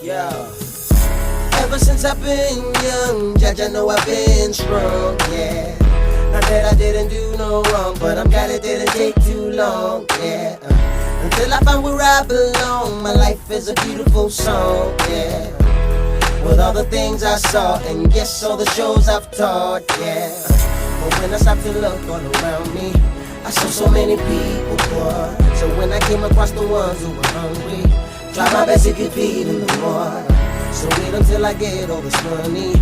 Yeah. Ever since I've been young, Judge, I know I've been strong, yeah. Not that I didn't do no wrong, but I'm glad it didn't take too long, yeah. Until I find where I belong, my life is a beautiful song, yeah. With all the things I saw, and yes, all the shows I've taught, yeah. But when I stopped to look all around me, I saw so many people poor. So when I came across the ones who were hungry, try my best to get feed in the water. So wait until I get all this money,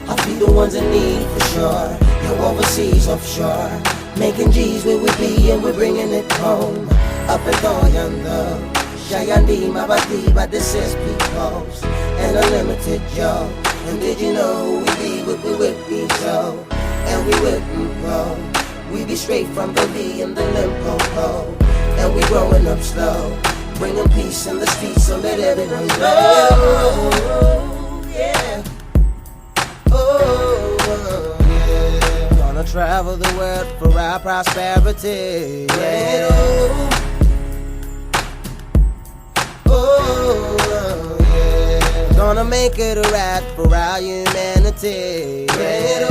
I'll feed the ones in need for sure. You're overseas, offshore, making G's where we be and we're bringing it home. Up and down yonder, Shayandi, Mabati, but this is people's and unlimited Joe. And did you know we be with Mizo, and we with Pro. We be straight from the V and the Limpopo, and we growing up slow, bringing peace in the streets so let everyone know. Oh, yeah. Oh, yeah. Gonna travel the world for our prosperity. Yeah. Oh, yeah. Gonna make it right for our humanity. Yeah.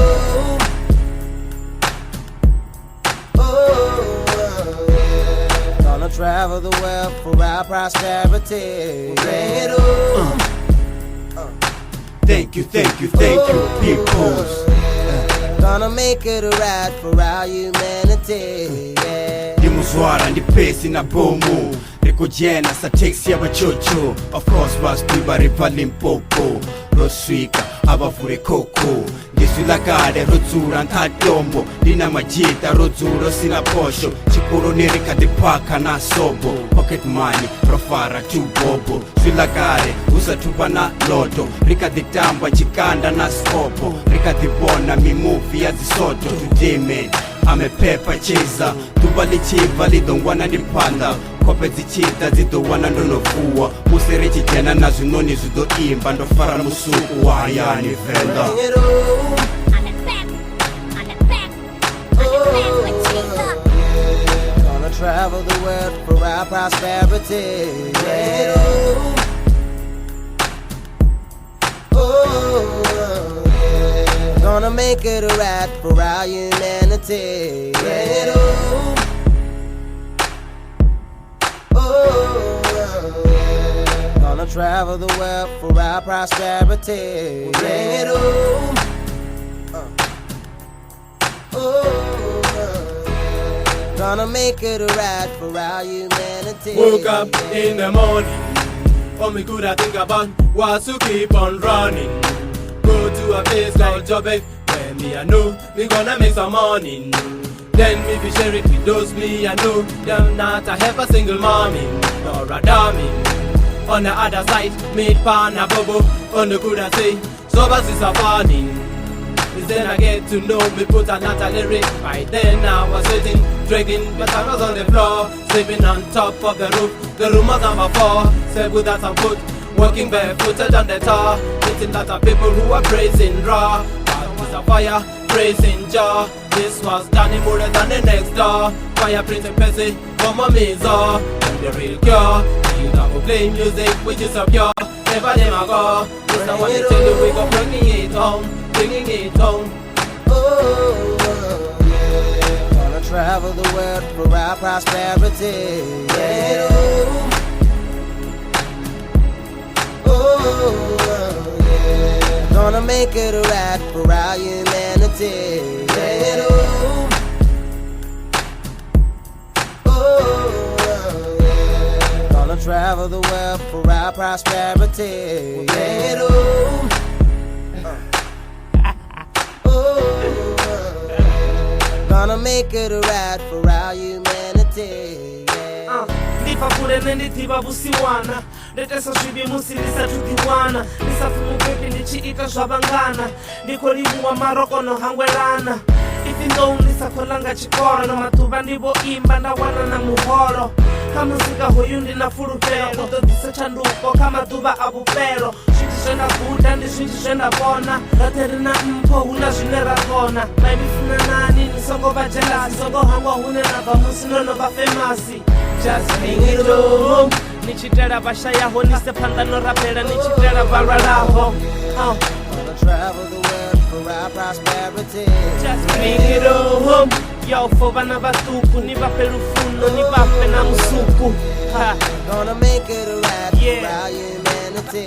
Oh, yeah. Gonna travel the world for our prosperity. Thank you, peoples. Gonna make it right for our humanity. Dimuzwara ndi Percy na Bomo. Rekojena sa teksi ya bachocho. Of course baspi baripa Limpopo. Roswika abafure koko. Gisulakade rodzura ntatombo. Dina majita rodzuro sina posho. Chikoro nerika dipaka na sobo. Pocket money profara tu bobo. Sulakade usatupa na loto. Rika ditamba chikanda na skopo. Rika dibona mi movie ya zisoto. Today man I'm a pepper chaser. Tubali chiva lidongwana dipanda. Kope zichita zidowwana ndonofuwa. Muserechi jena na zunoni zudo imba. Ndofara musuku wa yani Venda. Gonna travel the world for our prosperity. Yeah. Oh, yeah. Gonna make it right for our humanity. Yeah. Oh, yeah. Gonna travel the world for our prosperity. Yeah. Gonna make it right for our humanity. Woke up in the morning, all me could I think about was to keep on running. Go to a place called Jobe, where me I know me gonna make some money. Then me be share it with those me I know them not a help a single mommy nor a dummy. On the other side, meet pan a bobo, on the could I say, so bas is a warning. Then I get to know me put another lyric. By then I was sitting, drinking, but I was on the floor, sleeping on top of the roof. The room was number 4, said without some foot, walking barefooted on the tar, meeting lots of people who were praising raw. God was a fire, praising Jah. This was Danny more than the next door. Fire Prince and Percy, Bomo Mizo, and the real cure. You never play music which is so pure. Never let me go. This I want to tell you we go bringing it home. Bringing it home. Oh, yeah. Gonna travel the world for our prosperity. Yeah. Oh, yeah. Gonna make it right for our humanity. Yeah. Oh, yeah. Gonna travel the world for our prosperity. Yeah. Gonna make it right for our humanity. Yeah. Ndifa kule nenditiba busiwana. Ndetesa shibi musilisa tudiwana. Nisafumu pepi ndichiita zwabangana. Ndikolibuwa maroko no hangwelana. Even though nisakolanga chikoro no matuba ndibo imba ndawana na muhoro. Kamusika huyu ndina furupero. Kutodisa chanduko kama tuba abupero. Shindishenda kuda ndishindishenda bona. Raterina mpo huna zhinera kona. Maibifuna nani nisongo ba jealousy. Songo hangwa hune na bamusi nono ba famous. just bring it home. Nichitela bashayaho nisepanda no rapela nichitela balalaho. Gonna travel the world for our prosperity. Just bring it home. Yo, for bana batuku ni bape lufuno ni bape na musuku. Gonna make it right Yeah. for our humanity.